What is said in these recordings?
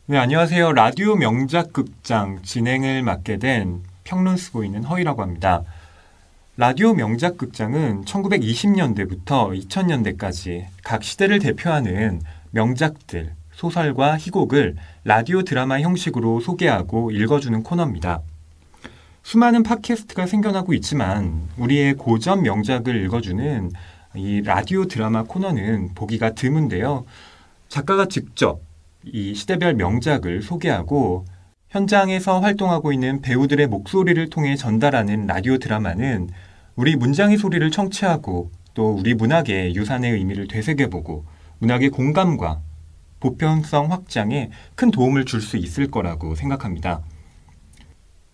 네, 안녕하세요. 라디오 명작극장 진행을 맡게 된 평론 쓰고 있는 허이라고 합니다. 라디오 명작극장은 1920년대부터 2000년대까지 각 시대를 대표하는 명작들, 소설과 희곡을 라디오 드라마 형식으로 소개하고 읽어주는 코너입니다. 수많은 팟캐스트가 생겨나고 있지만 우리의 고전 명작을 읽어주는 이 라디오 드라마 코너는 보기가 드문데요. 작가가 직접 이 시대별 명작을 소개하고 현장에서 활동하고 있는 배우들의 목소리를 통해 전달하는 라디오 드라마는 우리 문장의 소리를 청취하고 또 우리 문학의 유산의 의미를 되새겨보고 문학의 공감과 보편성 확장에 큰 도움을 줄 수 있을 거라고 생각합니다.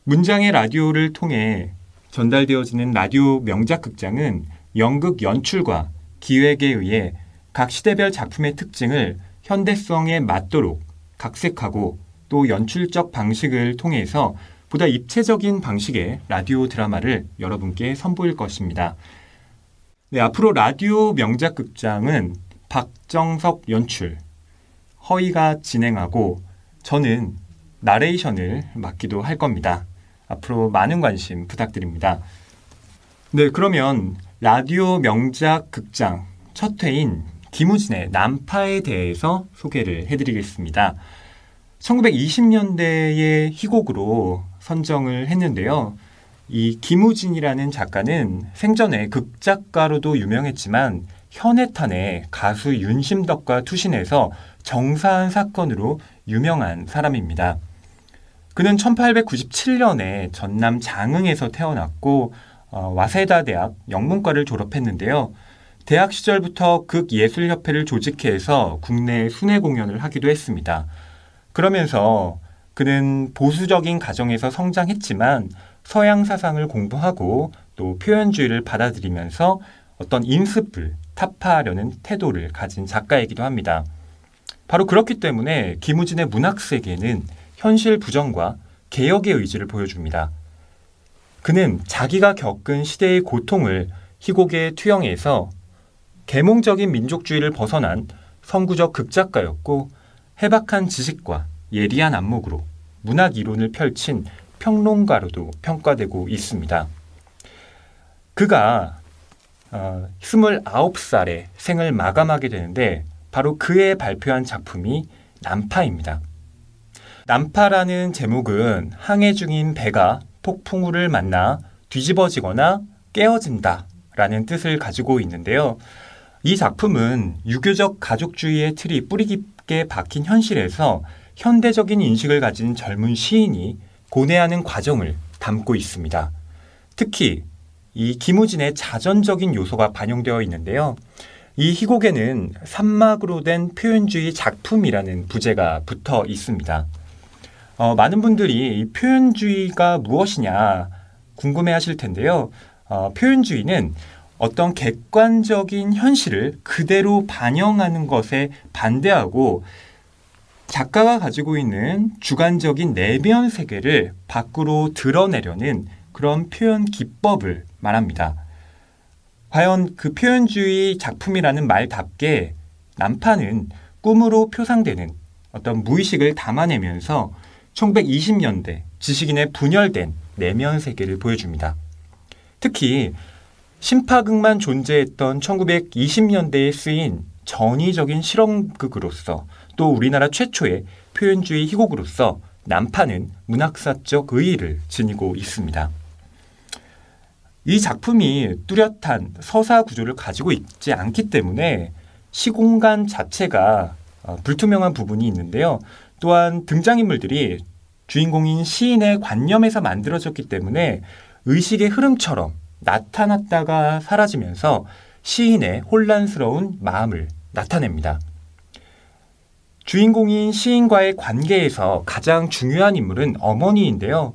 문장의 라디오를 통해 전달되어지는 라디오 명작극장은 연극 연출과 기획에 의해 각 시대별 작품의 특징을 현대성에 맞도록 각색하고 또 연출적 방식을 통해서 보다 입체적인 방식의 라디오 드라마를 여러분께 선보일 것입니다. 네, 앞으로 라디오 명작극장은 박정석 연출, 허이가 진행하고 저는 나레이션을 맡기도 할 겁니다. 앞으로 많은 관심 부탁드립니다. 네, 그러면 라디오 명작극장 첫 회인 김우진의 난파에 대해서 소개를 해드리겠습니다. 1920년대의 희곡으로 선정을 했는데요. 이 김우진이라는 작가는 생전에 극작가로도 유명했지만 현해탄의 가수 윤심덕과 투신해서 정사한 사건으로 유명한 사람입니다. 그는 1897년에 전남 장흥에서 태어났고 와세다 대학 영문과를 졸업했는데요. 대학 시절부터 극예술협회를 조직해서 국내 순회 공연을 하기도 했습니다. 그러면서 그는 보수적인 가정에서 성장했지만 서양 사상을 공부하고 또 표현주의를 받아들이면서 어떤 인습을 타파하려는 태도를 가진 작가이기도 합니다. 바로 그렇기 때문에 김우진의 문학 세계는 현실 부정과 개혁의 의지를 보여줍니다. 그는 자기가 겪은 시대의 고통을 희곡에 투영해서 계몽적인 민족주의를 벗어난 선구적 극작가였고 해박한 지식과 예리한 안목으로 문학 이론을 펼친 평론가로도 평가되고 있습니다. 그가 29살에 생을 마감하게 되는데 바로 그해 발표한 작품이 난파입니다. 난파라는 제목은 항해 중인 배가 폭풍우를 만나 뒤집어지거나 깨어진다 라는 뜻을 가지고 있는데요. 이 작품은 유교적 가족주의의 틀이 뿌리 깊게 박힌 현실에서 현대적인 인식을 가진 젊은 시인이 고뇌하는 과정을 담고 있습니다. 특히 이 김우진의 자전적인 요소가 반영되어 있는데요. 이 희곡에는 산막으로 된 표현주의 작품이라는 부제가 붙어 있습니다. 많은 분들이 이 표현주의가 무엇이냐 궁금해하실 텐데요. 표현주의는 어떤 객관적인 현실을 그대로 반영하는 것에 반대하고 작가가 가지고 있는 주관적인 내면 세계를 밖으로 드러내려는 그런 표현 기법을 말합니다. 과연 그 표현주의 작품이라는 말답게 난파는 꿈으로 표상되는 어떤 무의식을 담아내면서 1920년대 지식인의 분열된 내면 세계를 보여줍니다. 특히 심파극만 존재했던 1920년대에 쓰인 전위적인 실험극으로서 또 우리나라 최초의 표현주의 희곡으로서 난파는 문학사적 의의를 지니고 있습니다. 이 작품이 뚜렷한 서사 구조를 가지고 있지 않기 때문에 시공간 자체가 불투명한 부분이 있는데요. 또한 등장인물들이 주인공인 시인의 관념에서 만들어졌기 때문에 의식의 흐름처럼 나타났다가 사라지면서 시인의 혼란스러운 마음을 나타냅니다. 주인공인 시인과의 관계에서 가장 중요한 인물은 어머니인데요.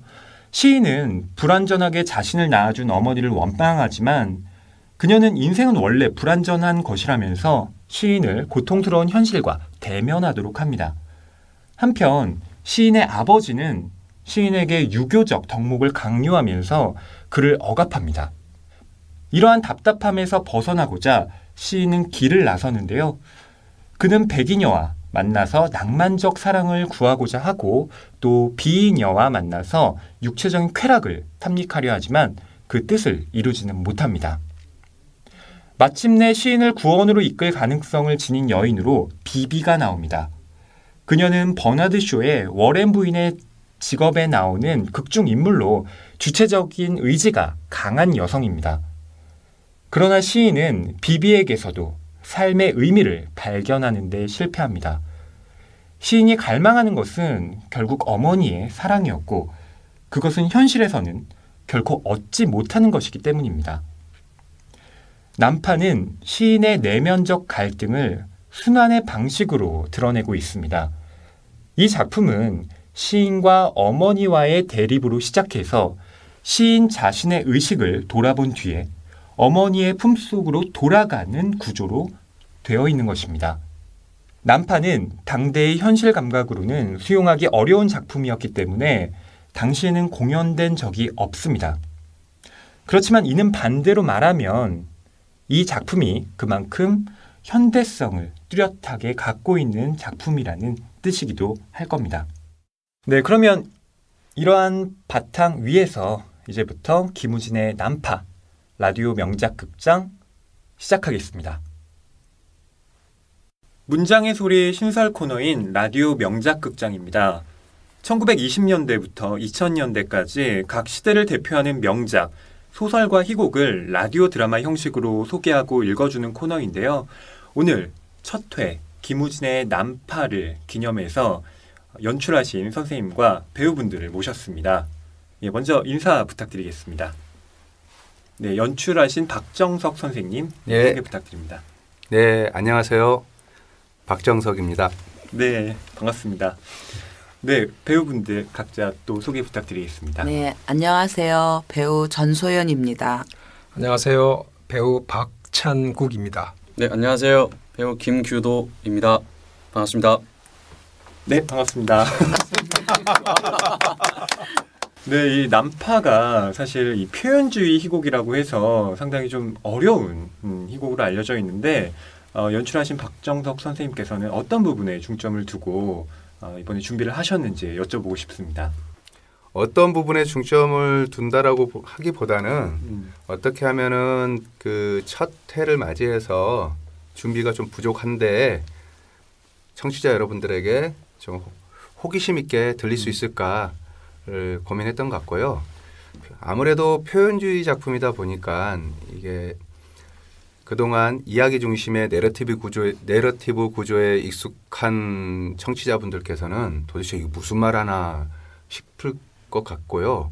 시인은 불완전하게 자신을 낳아준 어머니를 원망하지만 그녀는 인생은 원래 불완전한 것이라면서 시인을 고통스러운 현실과 대면하도록 합니다. 한편 시인의 아버지는 시인에게 유교적 덕목을 강요하면서 그를 억압합니다. 이러한 답답함에서 벗어나고자 시인은 길을 나서는데요. 그는 백이녀와 만나서 낭만적 사랑을 구하고자 하고 또 비이녀와 만나서 육체적인 쾌락을 탐닉하려 하지만 그 뜻을 이루지는 못합니다. 마침내 시인을 구원으로 이끌 가능성을 지닌 여인으로 비비가 나옵니다. 그녀는 버나드 쇼의 워렌 부인의 직업에 나오는 극중 인물로 주체적인 의지가 강한 여성입니다. 그러나 시인은 비비에게서도 삶의 의미를 발견하는 데 실패합니다. 시인이 갈망하는 것은 결국 어머니의 사랑이었고 그것은 현실에서는 결코 얻지 못하는 것이기 때문입니다. 난파는 시인의 내면적 갈등을 순환의 방식으로 드러내고 있습니다. 이 작품은 시인과 어머니와의 대립으로 시작해서 시인 자신의 의식을 돌아본 뒤에 어머니의 품속으로 돌아가는 구조로 되어 있는 것입니다. 난파는 당대의 현실 감각으로는 수용하기 어려운 작품이었기 때문에 당시에는 공연된 적이 없습니다. 그렇지만 이는 반대로 말하면 이 작품이 그만큼 현대성을 뚜렷하게 갖고 있는 작품이라는 뜻이기도 할 겁니다. 네, 그러면 이러한 바탕 위에서 이제부터 김우진의 난파 라디오 명작 극장 시작하겠습니다. 문장의 소리 신설 코너인 라디오 명작 극장입니다. 1920년대부터 2000년대까지 각 시대를 대표하는 명작, 소설과 희곡을 라디오 드라마 형식으로 소개하고 읽어주는 코너인데요. 오늘 첫 회 김우진의 난파를 기념해서 연출하신 선생님과 배우분들을 모셨습니다. 예, 먼저 인사 부탁드리겠습니다. 네, 연출하신 박정석 선생님 소개 부탁드립니다. 네, 안녕하세요. 박정석입니다. 네, 반갑습니다. 네, 배우분들 각자 또 소개 부탁드리겠습니다. 네, 안녕하세요. 배우 전소연입니다. 안녕하세요. 배우 박찬국입니다. 네, 안녕하세요. 배우 김규도입니다. 반갑습니다. 네, 반갑습니다. 네, 이 난파가 사실 이 표현주의 희곡이라고 해서 상당히 좀 어려운 희곡으로 알려져 있는데 연출하신 박정석 선생님께서는 어떤 부분에 중점을 두고 이번에 준비를 하셨는지 여쭤보고 싶습니다. 어떤 부분에 중점을 둔다라고 하기보다는 어떻게 하면은 그 첫 해를 맞이해서 준비가 좀 부족한데 청취자 여러분들에게 좀 호기심 있게 들릴 수 있을까를 고민했던 것 같고요. 아무래도 표현주의 작품이다 보니까 이게 그동안 이야기 중심의 내러티브 구조에 익숙한 청취자분들께서는 도대체 이게 무슨 말 하나 싶을 것 같고요.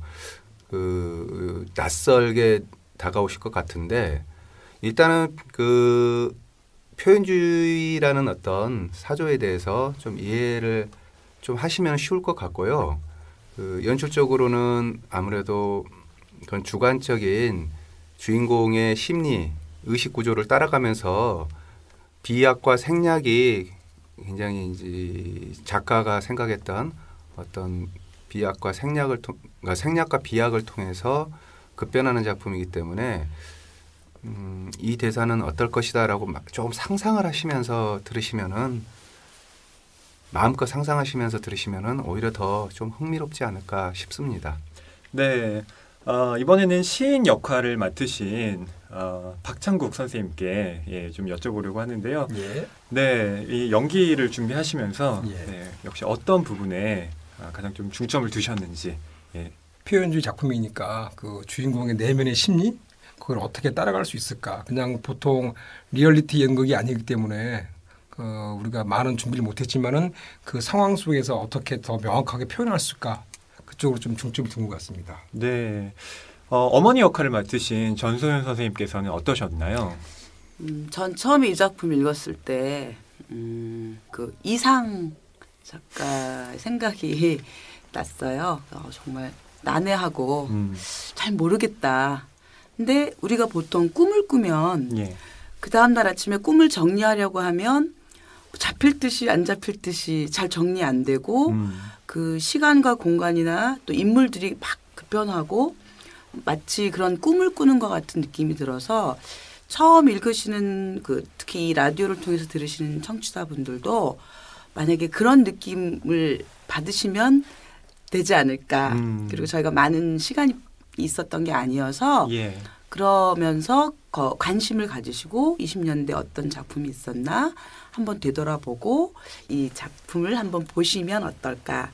낯설게 다가오실 것 같은데 일단은 그 표현주의라는 어떤 사조에 대해서 좀 이해를 좀 하시면 쉬울 것 같고요. 연출적으로는 아무래도 그런 주관적인 주인공의 심리 의식 구조를 따라가면서 비약과 생략이 굉장히 이제 작가가 생각했던 어떤 비약과 생략과 비약을 통해서 급변하는 작품이기 때문에 이 대사는 어떨 것이다라고 조금 상상을 하시면서 들으시면은 마음껏 상상하시면서 들으시면은 오히려 더 좀 흥미롭지 않을까 싶습니다. 네, 이번에는 시인 역할을 맡으신 박창국 선생님께 좀 여쭤보려고 하는데요. 예. 네, 이 연기를 준비하시면서 예. 네, 역시 어떤 부분에 가장 좀 중점을 두셨는지. 예. 표현주의 작품이니까 그 주인공의 내면의 심리 그걸 어떻게 따라갈 수 있을까? 그냥 보통 리얼리티 연극이 아니기 때문에 우리가 많은 준비를 못했지만은 그 상황 속에서 어떻게 더 명확하게 표현할 수 있을까? 그쪽으로 좀 중점이 둔 것 같습니다. 네, 어머니 역할을 맡으신 전소연 선생님께서는 어떠셨나요? 전 처음에 이 작품 읽었을 때 그 이상 작가의 생각이 났어요. 정말 난해하고 잘 모르겠다. 근데 우리가 보통 꿈을 꾸면 예. 그 다음날 아침에 꿈을 정리하려고 하면 잡힐 듯이 안 잡힐 듯이 잘 정리 안 되고 그 시간과 공간이나 또 인물들이 막 급변하고 마치 그런 꿈을 꾸는 것 같은 느낌이 들어서 처음 읽으시는 특히 이 라디오를 통해서 들으시는 청취자분들도 만약에 그런 느낌을 받으시면 되지 않을까. 그리고 저희가 많은 시간이 있었던 게 아니어서 예. 그러면서 관심을 가지시고 20년대 어떤 작품이 있었나 한번 되돌아보고 이 작품을 한번 보시면 어떨까.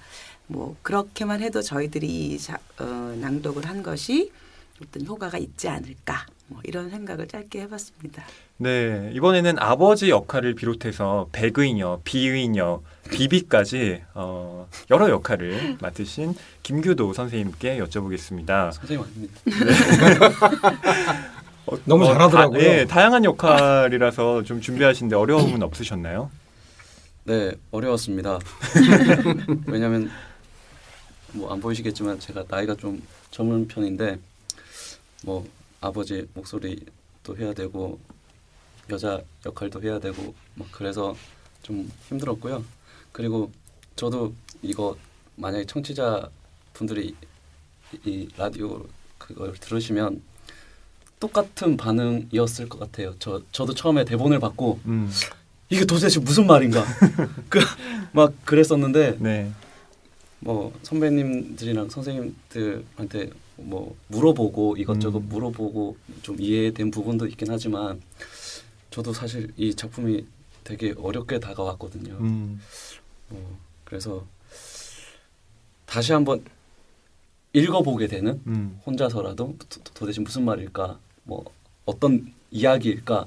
뭐 그렇게만 해도 저희들이 이 낭독을 한 것이 어떤 효과가 있지 않을까. 뭐 이런 생각을 짧게 해봤습니다. 네, 이번에는 아버지 역할을 비롯해서 백의녀, 비의녀, 비비까지 여러 역할을 맡으신 김규도 선생님께 여쭤보겠습니다. 선생님 아닙니다. 너무 잘하더라고요. 네, 다양한 역할이라서 좀 준비하시는데 어려움은 없으셨나요? 네, 어려웠습니다. 왜냐하면 뭐 안 보이시겠지만 제가 나이가 좀 젊은 편인데 뭐 아버지 목소리도 해야 되고 여자 역할도 해야 되고 막 그래서 좀 힘들었고요. 그리고 저도 이거 만약에 청취자 분들이 이 라디오 그걸 들으시면 똑같은 반응이었을 것 같아요. 저도 처음에 대본을 받고 이게 도대체 무슨 말인가 막 그랬었는데 네. 뭐 선배님들이랑 선생님들한테 뭐 물어보고 이것저것 물어보고 좀 이해된 부분도 있긴 하지만 저도 사실 이 작품이 되게 어렵게 다가왔거든요. 그래서 다시 한번 읽어보게 되는 혼자서라도 도대체 무슨 말일까 뭐 어떤 이야기일까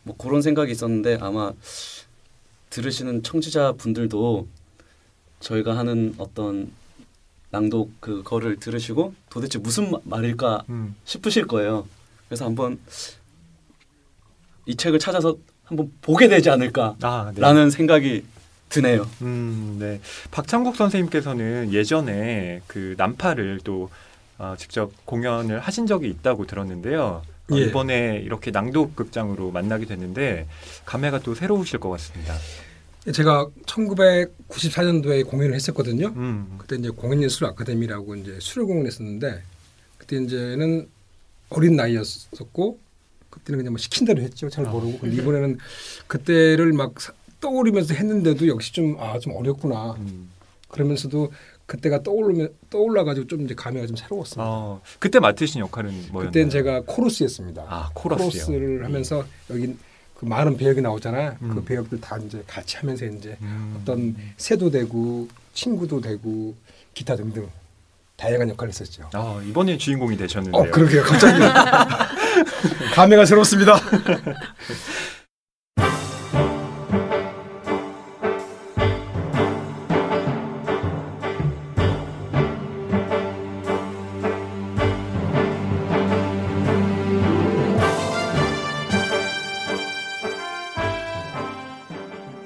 뭐 그런 생각이 있었는데 아마 들으시는 청취자 분들도 저희가 하는 어떤 낭독 그거를 들으시고 도대체 무슨 말일까 싶으실 거예요. 그래서 한번 이 책을 찾아서 한번 보게 되지 않을까라는 생각이 드네요. 네. 박창국 선생님께서는 예전에 그 난파를 또 직접 공연을 하신 적이 있다고 들었는데요. 예. 이번에 이렇게 낭독극장으로 만나게 됐는데 감회가 또 새로우실 것 같습니다. 제가 1994년도에 공연을 했었거든요. 그때 이제 공연예술 아카데미라고 이제 수료 공연했었는데 그때 이제는 어린 나이였었고 그때는 그냥 뭐 시킨 대로 했죠. 잘 모르고. 근데 이번에는 그때를 막 떠오르면서 했는데도 역시 좀 어렵구나. 그러면서도 그때가 떠올라가지고 좀 이제 감회가 좀 새로웠습니다. 그때 맡으신 역할은 뭐였나요? 그때는 제가 코러스였습니다. 코러스요. 코러스를 하면서 여기 그 많은 배역이 나오잖아요. 그 배역들 다 이제 같이 하면서 이제 어떤 새도 되고 친구도 되고 기타 등등 다양한 역할을 했었죠. 이번에 주인공이 되셨는데요. 그러게요. 갑자기 감회가 새롭습니다.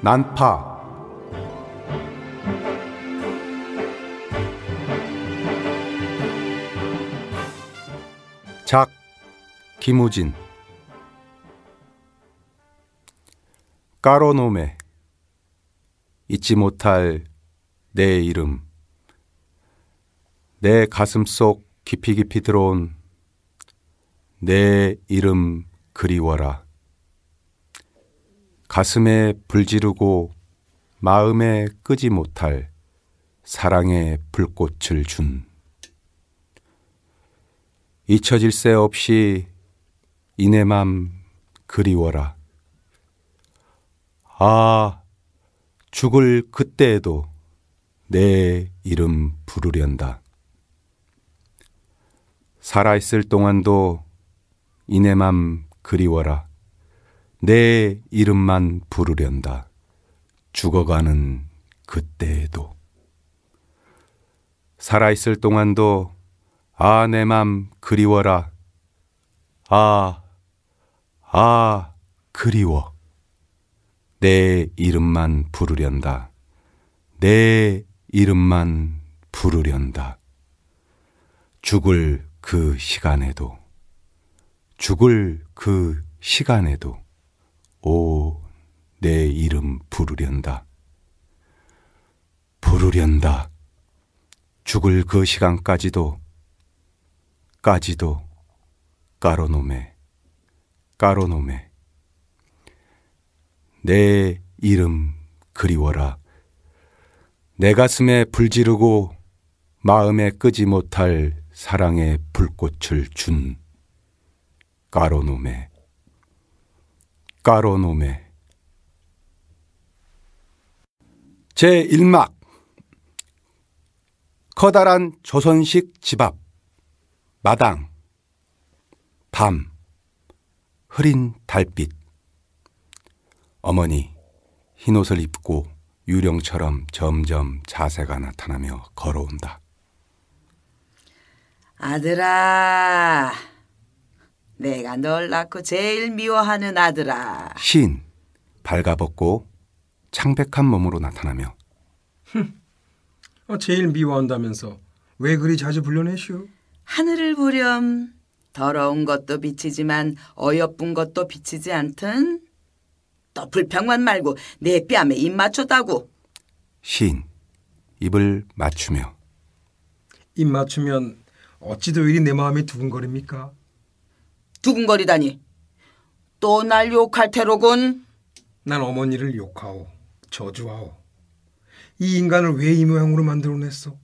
난파 작 김우진 까로노메 잊지 못할 내 이름 내 가슴 속 깊이 깊이 들어온 내 이름 그리워라 가슴에 불지르고 마음에 끄지 못할 사랑의 불꽃을 준 잊혀질 새 없이 이내 맘 그리워라 죽을 그때에도 내 이름 부르련다 살아있을 동안도 이내 맘 그리워라 내 이름만 부르련다. 죽어가는 그때에도. 살아있을 동안도 내 맘 그리워라. 그리워. 내 이름만 부르련다. 내 이름만 부르련다. 죽을 그 시간에도. 죽을 그 시간에도. 내 이름 부르련다. 부르련다. 죽을 그 시간까지도 까로노메 내 이름 그리워라. 내 가슴에 불 지르고 마음에 끄지 못할 사랑의 불꽃을 준 까로노메 제1막 커다란 조선식 집 앞 마당 밤 흐린 달빛 어머니 흰옷을 입고 유령처럼 점점 자세가 나타나며 걸어온다. 아들아, 내가 널 낳고 제일 미워하는 아들아. 시인 발가벗고 창백한 몸으로 나타나며 제일 미워한다면서 왜 그리 자주 불러내시오? 하늘을 보렴. 더러운 것도 비치지만 어여쁜 것도 비치지 않든. 또 불평만 말고 내 뺨에 입 맞췄다고. 시인 입을 맞추며 입 맞추면 어찌도 이리 내 마음이 두근거립니까? 두근거리다니. 또 날 욕할 테로군. 난 어머니를 욕하오, 저주하오. 이 인간을 왜 이 모양으로 만들어냈어?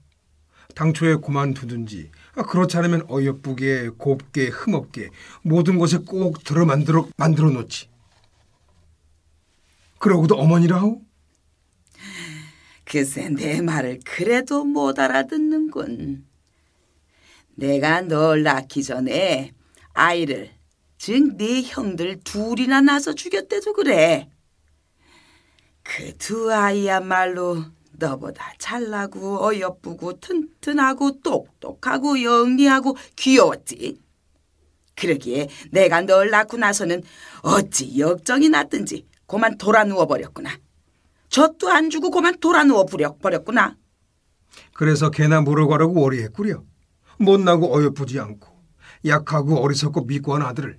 당초에 그만두든지 그렇지 않으면 어여쁘게 곱게 흠없게 모든 것에 꼭 들어 만들어 놓지. 그러고도 어머니라오? 글쎄 내 말을 그래도 못 알아듣는군. 내가 널 낳기 전에 아이를, 즉 네 형들 둘이나 낳아서 죽였대도 그래. 그 두 아이야말로 너보다 잘나고 어여쁘고 튼튼하고 똑똑하고 영리하고 귀여웠지. 그러기에 내가 널 낳고 나서는 어찌 역정이 났든지 그만 돌아 누워버렸구나. 젖도 안 주고 그만 돌아 누워버렸구나. 그래서 개나 물어가라고 월이했구려. 못나고 어여쁘지 않고 약하고 어리석고 미고한 아들을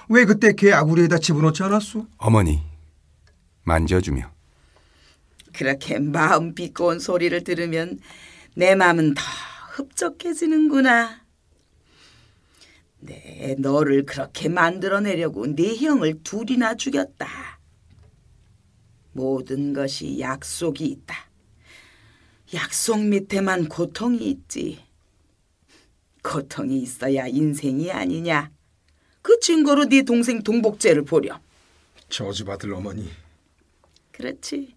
왜 그때 개 아구리에다 집어넣지 않았소? 어머니 만져주며 그렇게 마음 비꼬은 소리를 들으면 내 마음은 더 흡족해지는구나. 네, 너를 그렇게 만들어내려고 네 형을 둘이나 죽였다. 모든 것이 약속이 있다. 약속 밑에만 고통이 있지. 고통이 있어야 인생이 아니냐. 그 증거로 네 동생 동복죄를 보렴. 저주받을 어머니. 그렇지.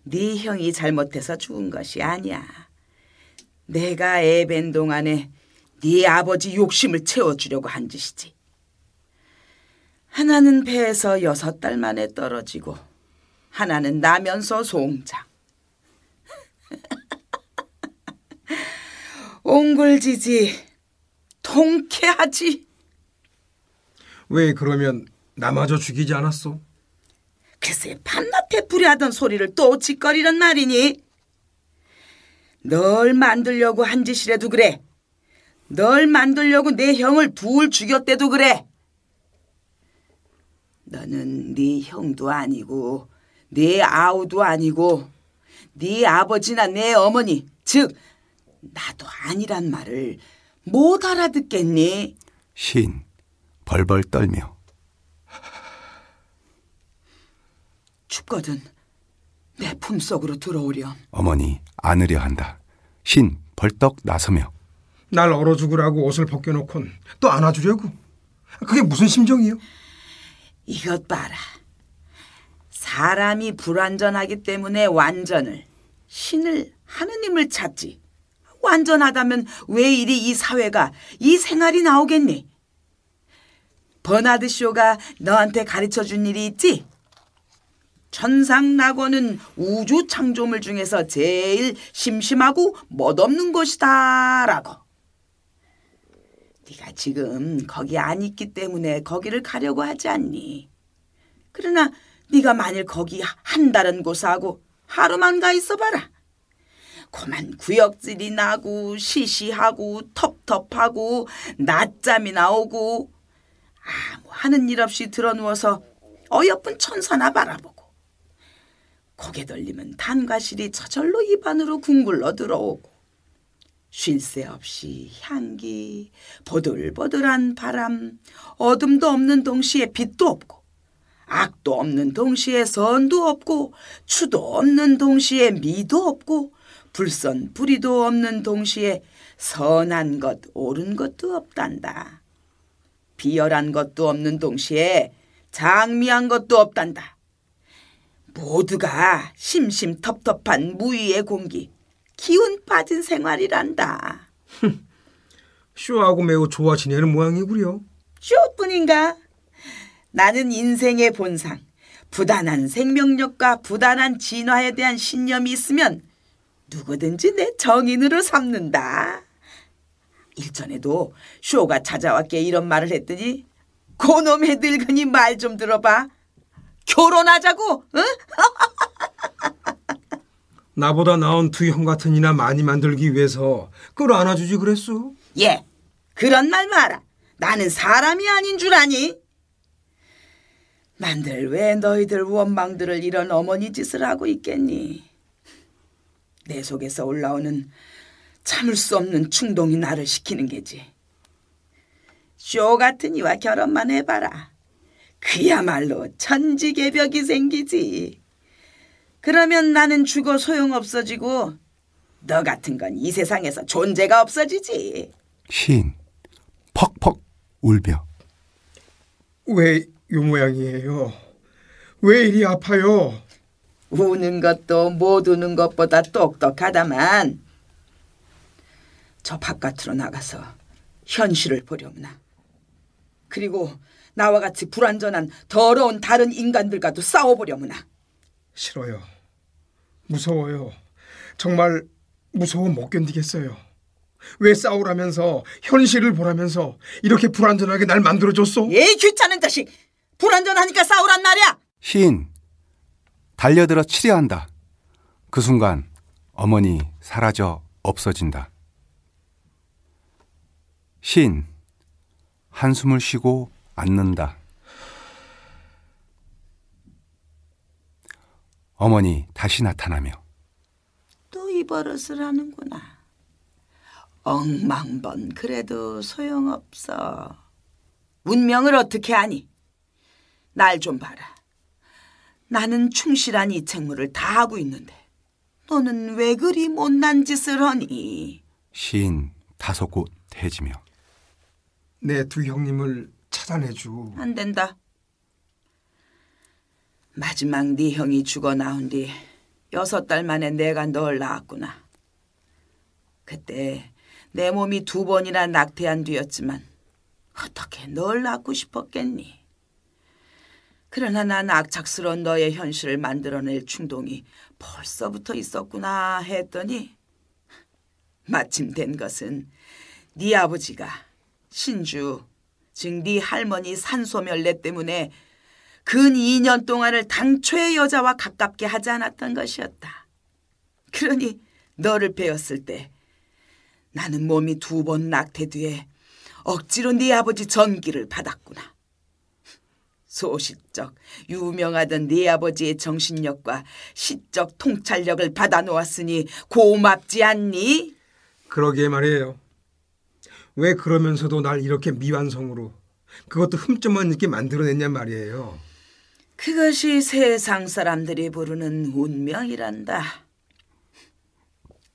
네 형이 잘못해서 죽은 것이 아니야. 내가 애밴 동안에 네 아버지 욕심을 채워주려고 한 짓이지. 하나는 배에서 6달 만에 떨어지고 하나는 나면서 송장. 옹골지지 통쾌하지. 왜 그러면 나마저 죽이지 않았소? 글쎄 밤낮에 불의하던 소리를 또 짓거리란 말이니. 널 만들려고 한 짓이라도 그래. 널 만들려고 내 형을 둘 죽였대도 그래. 너는 네 형도 아니고 네 아우도 아니고 네 아버지나 내 어머니, 즉 나도 아니란 말을 못 알아듣겠니? 시인 벌벌 떨며 춥거든 내 품속으로 들어오렴. 어머니 안으려 한다. 신 벌떡 나서며 날 얼어 죽으라고 옷을 벗겨놓곤 또 안아주려고? 그게 무슨 심정이요? 이것 봐라. 사람이 불완전하기 때문에 완전을, 신을, 하느님을 찾지. 완전하다면 왜 이리 이 사회가, 이 생활이 나오겠니? 버나드 쇼가 너한테 가르쳐준 일이 있지? 천상낙원은 우주 창조물 중에서 제일 심심하고 멋없는 것이다 라고. 네가 지금 거기 안 있기 때문에 거기를 가려고 하지 않니? 그러나 네가 만일 거기 한 달은 고사하고 하루만 가 있어봐라. 그만 구역질이 나고 시시하고 텁텁하고 낮잠이 나오고 아무 하는 일 없이 드러누워서 어여쁜 천사나 바라보고 고개 돌리면 단과실이 저절로 입안으로 궁굴러 들어오고 쉴 새 없이 향기, 보들보들한 바람, 어둠도 없는 동시에 빛도 없고 악도 없는 동시에 선도 없고 추도 없는 동시에 미도 없고 불선 불의도 없는 동시에 선한 것 옳은 것도 없단다. 비열한 것도 없는 동시에 장미한 것도 없단다. 모두가 심심텁텁한 무위의 공기, 기운 빠진 생활이란다. 쇼하고 매우 좋아 지내는 모양이구려. 쇼뿐인가? 나는 인생의 본상, 부단한 생명력과 부단한 진화에 대한 신념이 있으면 누구든지 내 정인으로 삼는다. 일전에도 쇼가 찾아왔기에 이런 말을 했더니 고놈의 늙은이 말 좀 들어봐. 결혼하자고? 응? 나보다 나은 두 형 같은 이나 많이 만들기 위해서 끌어안아주지 그랬소. 예, 그런 말 마라. 나는 사람이 아닌 줄 아니? 난들 왜 너희들 원망들을 이런 어머니 짓을 하고 있겠니? 내 속에서 올라오는 참을 수 없는 충동이 나를 시키는 게지. 쇼 같은 이와 결혼만 해봐라. 그야말로 천지개벽이 생기지. 그러면 나는 죽어 소용없어지고 너 같은 건 이 세상에서 존재가 없어지지. 시인 퍽퍽 울며 왜 이 모양이에요? 왜 이리 아파요? 우는 것도 못 우는 것보다 똑똑하다만 저 바깥으로 나가서 현실을 보려무나. 그리고 나와 같이 불완전한 더러운 다른 인간들과도 싸워보려무나. 싫어요. 무서워요. 정말 무서워 못 견디겠어요. 왜 싸우라면서 현실을 보라면서 이렇게 불완전하게 날 만들어줬소? 이 귀찮은 자식! 불완전하니까 싸우란 말이야! 시인 달려들어 치려 한다. 그 순간 어머니 사라져 없어진다. 시인 한숨을 쉬고 앉는다. 어머니 다시 나타나며 또 이 버릇을 하는구나. 억만번 그래도 소용없어. 운명을 어떻게 아니? 날 좀 봐라. 나는 충실한 이 책무를 다 하고 있는데 너는 왜 그리 못난 짓을 하니? 시인 다소곳 해지며 내 두 형님을 찾아내주. 안 된다. 마지막 네 형이 죽어 나온 뒤 6달 만에 내가 널 낳았구나. 그때 내 몸이 2번이나 낙태한 뒤였지만 어떻게 널 낳고 싶었겠니? 그러나 난 악착스러운 너의 현실을 만들어낼 충동이 벌써부터 있었구나 했더니 마침 된 것은 네 아버지가 신주, 즉 네 할머니 산소멸례 때문에 근 2년 동안을 당초의 여자와 가깝게 하지 않았던 것이었다. 그러니 너를 베었을 때 나는 몸이 2번 낙태 뒤에 억지로 네 아버지 전기를 받았구나. 소시적 유명하던 네 아버지의 정신력과 시적 통찰력을 받아놓았으니 고맙지 않니? 그러게 말이에요. 왜 그러면서도 날 이렇게 미완성으로, 그것도 흠집만 있게 만들어냈냐 말이에요. 그것이 세상 사람들이 부르는 운명이란다.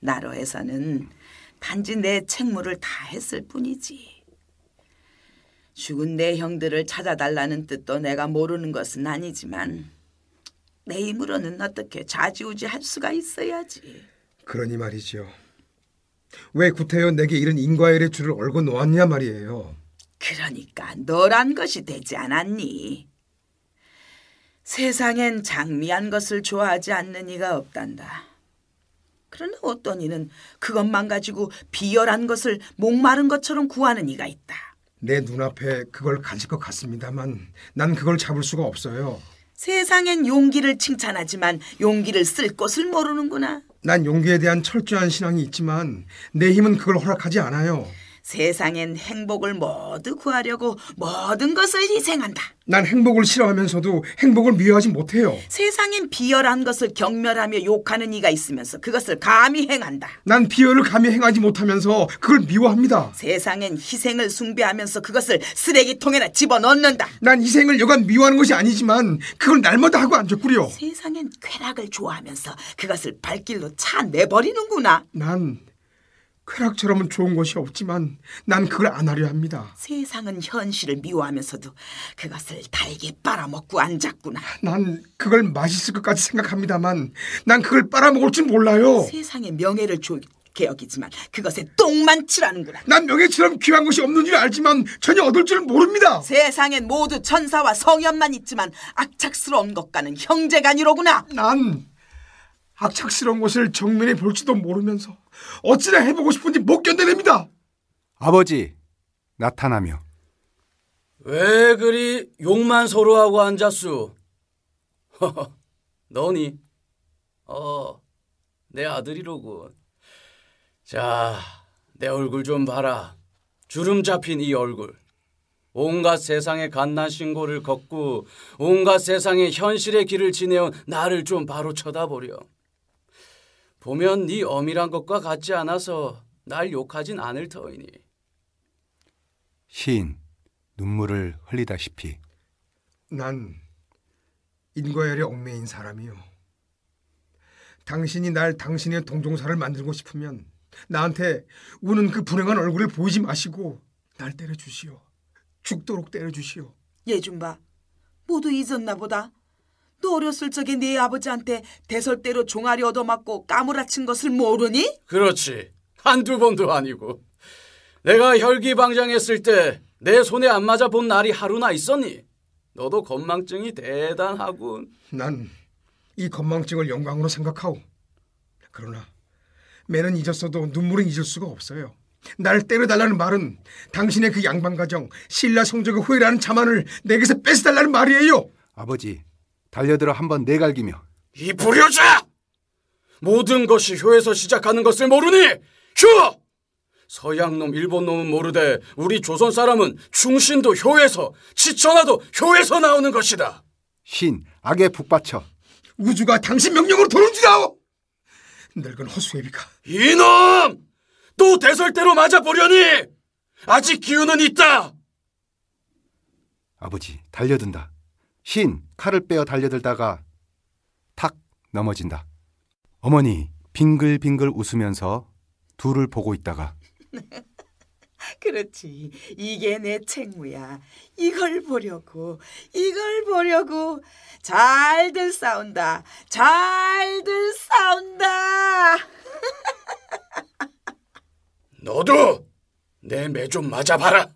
나로 해서는 단지 내 책무를 다 했을 뿐이지. 죽은 내 형들을 찾아달라는 뜻도 내가 모르는 것은 아니지만 내 힘으로는 어떻게 좌지우지할 수가 있어야지. 그러니 말이죠. 왜 구태여 내게 이런 인과일의 줄을 얽어 놓았냐 말이에요. 그러니까 너란 것이 되지 않았니? 세상엔 장미한 것을 좋아하지 않는 이가 없단다. 그러나 어떤 이는 그것만 가지고 비열한 것을 목마른 것처럼 구하는 이가 있다. 내 눈앞에 그걸 가질 것 같습니다만 난 그걸 잡을 수가 없어요. 세상엔 용기를 칭찬하지만 용기를 쓸 곳을 모르는구나. 난 용기에 대한 철저한 신앙이 있지만 내 힘은 그걸 허락하지 않아요. 세상엔 행복을 모두 구하려고 모든 것을 희생한다. 난 행복을 싫어하면서도 행복을 미워하지 못해요. 세상엔 비열한 것을 경멸하며 욕하는 이가 있으면서 그것을 감히 행한다. 난 비열을 감히 행하지 못하면서 그걸 미워합니다. 세상엔 희생을 숭배하면서 그것을 쓰레기통에나 집어넣는다. 난 희생을 여간 미워하는 것이 아니지만 그걸 날마다 하고 앉았구려. 세상엔 쾌락을 좋아하면서 그것을 발길로 차 내버리는구나. 난 쾌락처럼은 좋은 것이 없지만 난 그걸 안 하려 합니다. 세상은 현실을 미워하면서도 그것을 달게 빨아먹고 앉았구나. 난 그걸 맛있을 것까지 생각합니다만 난 그걸 빨아먹을 줄 몰라요. 세상의 명예를 좋게 여기지만 그것에 똥만 칠하는구나. 난 명예처럼 귀한 것이 없는 줄 알지만 전혀 얻을 줄 모릅니다. 세상엔 모두 천사와 성현만 있지만 악착스러운 것과는 형제간이로구나. 난 악착스러운 것을 정면에 볼지도 모르면서 어찌나 해보고 싶은지 못 견뎌냅니다. 아버지 나타나며 왜 그리 욕만 서로 하고 앉았수? 너니? 내 아들이로군. 자, 내 얼굴 좀 봐라. 주름 잡힌 이 얼굴. 온갖 세상의 갓난 신고를 걷고 온갖 세상의 현실의 길을 지내온 나를 좀 바로 쳐다보렴. 보면 네 엄이란 것과 같지 않아서 날 욕하진 않을 터이니. 시인 눈물을 흘리다시피 난 인과열에 얽매인 사람이요. 당신이 날 당신의 동종사를 만들고 싶으면 나한테 우는 그 불행한 얼굴을 보이지 마시고 날 때려주시오. 죽도록 때려주시오. 예준바, 모두 잊었나 보다. 너 어렸을 적에 네 아버지한테 대설대로 종아리 얻어맞고 까무라친 것을 모르니? 그렇지. 한두 번도 아니고. 내가 혈기방장했을 때 내 손에 안 맞아 본 날이 하루나 있었니? 너도 건망증이 대단하군. 난 이 건망증을 영광으로 생각하오. 그러나 매는 잊었어도 눈물은 잊을 수가 없어요. 날 때려달라는 말은 당신의 그 양반가정 신라 성적의 후회라는 자만을 내게서 뺏어달라는 말이에요. 아버지 달려들어 한번 내갈기며 이 불효자! 모든 것이 효에서 시작하는 것을 모르니? 효! 서양놈 일본놈은 모르되 우리 조선 사람은 충신도 효에서 지천화도 효에서 나오는 것이다. 신 악에 북받쳐 우주가 당신 명령으로 도는 줄 아오. 늙은 허수애비가. 이놈! 또 대설대로 맞아보려니? 아직 기운은 있다. 아버지 달려든다. 신 칼을 빼어 달려들다가 탁 넘어진다. 어머니 빙글빙글 웃으면서 둘을 보고 있다가 그렇지. 이게 내 책무야. 이걸 보려고 잘들 싸운다. 잘들 싸운다. 너도 내 매 좀 맞아봐라.